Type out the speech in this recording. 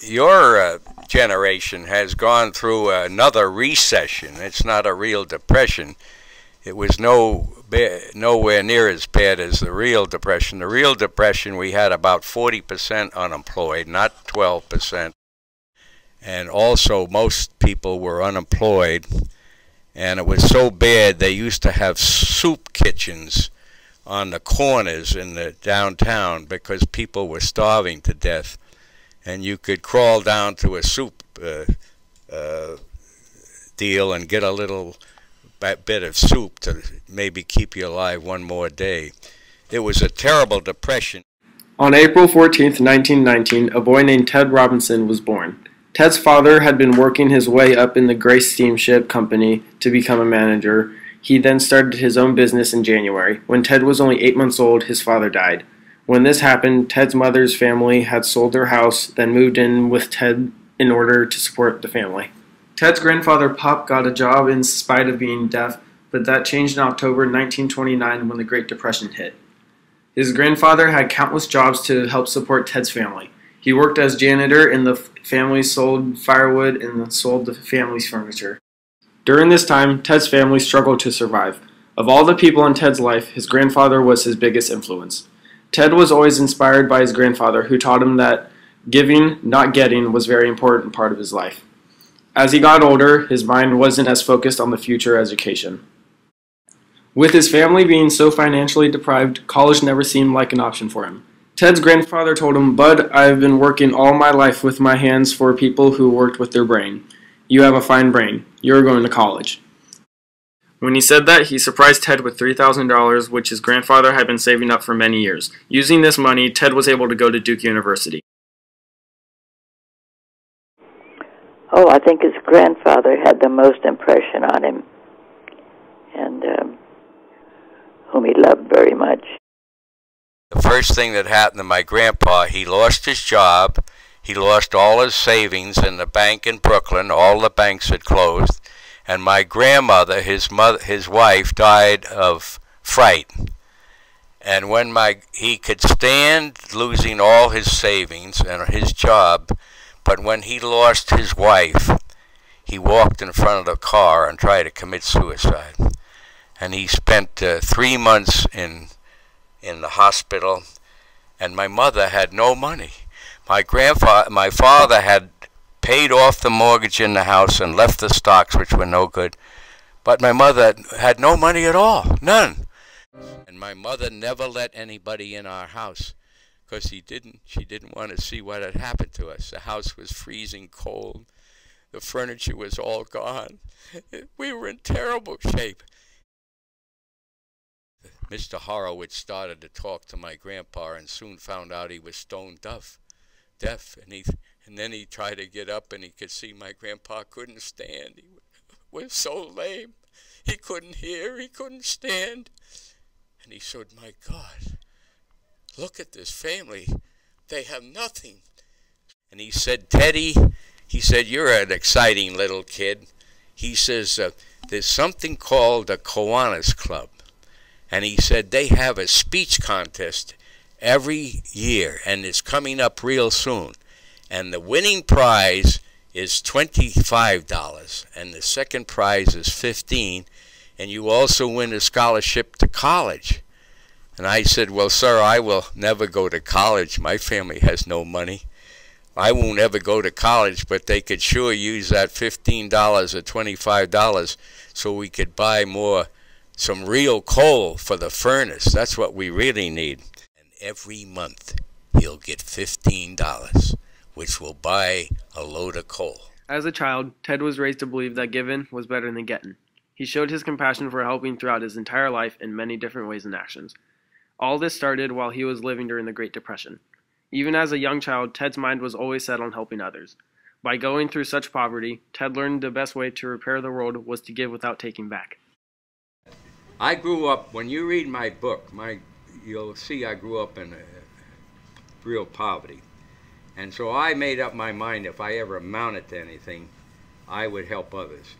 your generation has gone through another recession. It's not a real depression. It was nowhere near as bad as the real depression. The real depression, we had about 40% unemployed, not 12%. And also most people were unemployed. And it was so bad they used to have soup kitchens on the corners in the downtown because people were starving to death. And you could crawl down to a soup deal and get a little bit of soup to maybe keep you alive one more day. It was a terrible depression. On April 14th, 1919, a boy named Ted Robinson was born. Ted's father had been working his way up in the Grace Steamship Company to become a manager. He then started his own business in January. When Ted was only 8 months old, his father died. When this happened, Ted's mother's family had sold their house, then moved in with Ted in order to support the family. Ted's grandfather, Pop, got a job in spite of being deaf, but that changed in October 1929 when the Great Depression hit. His grandfather had countless jobs to help support Ted's family. He worked as janitor, and the family sold firewood and sold the family's furniture. During this time, Ted's family struggled to survive. Of all the people in Ted's life, his grandfather was his biggest influence. Ted was always inspired by his grandfather, who taught him that giving, not getting, was a very important part of his life. As he got older, his mind wasn't as focused on the future education. With his family being so financially deprived, college never seemed like an option for him. Ted's grandfather told him, "Bud, I've been working all my life with my hands for people who worked with their brain. You have a fine brain. You're going to college." When he said that, he surprised Ted with $3,000, which his grandfather had been saving up for many years. Using this money, Ted was able to go to Duke University. Oh, I think his grandfather had the most impression on him, and whom he loved very much. The first thing that happened to my grandpa, he lost his job. He lost all his savings in the bank in Brooklyn. All the banks had closed. And my grandmother, his wife, died of fright. And when he could stand losing all his savings and his job, but when he lost his wife, he walked in front of the car and tried to commit suicide. And he spent 3 months in the hospital, and my mother had no money. My father had paid off the mortgage in the house and left the stocks, which were no good. But my mother had no money at all, none. And my mother never let anybody in our house because she didn't want to see what had happened to us. The house was freezing cold. The furniture was all gone. We were in terrible shape. Mr. Horowitz started to talk to my grandpa and soon found out he was stone deaf. And then he tried to get up and he could see my grandpa couldn't stand. He was so lame. He couldn't hear, he couldn't stand. And he said, "My God, look at this family. They have nothing." And he said, "Teddy," he said, "you're an exciting little kid." He says, "There's something called the Kiwanis Club." And he said, "They have a speech contest every year, and it's coming up real soon. And the winning prize is $25, and the second prize is $15, and you also win a scholarship to college." And I said, "Well, sir, I will never go to college. My family has no money. I won't ever go to college, but they could sure use that $15 or $25 so we could buy some real coal for the furnace. That's what we really need." And every month he'll get $15, which will buy a load of coal. As a child, Ted was raised to believe that giving was better than getting. He showed his compassion for helping throughout his entire life in many different ways and actions. All this started while he was living during the Great Depression. Even as a young child, Ted's mind was always set on helping others. By going through such poverty, Ted learned the best way to repair the world was to give without taking back. I grew up, when you read my book, you'll see I grew up in real poverty. And so I made up my mind if I ever amounted to anything, I would help others.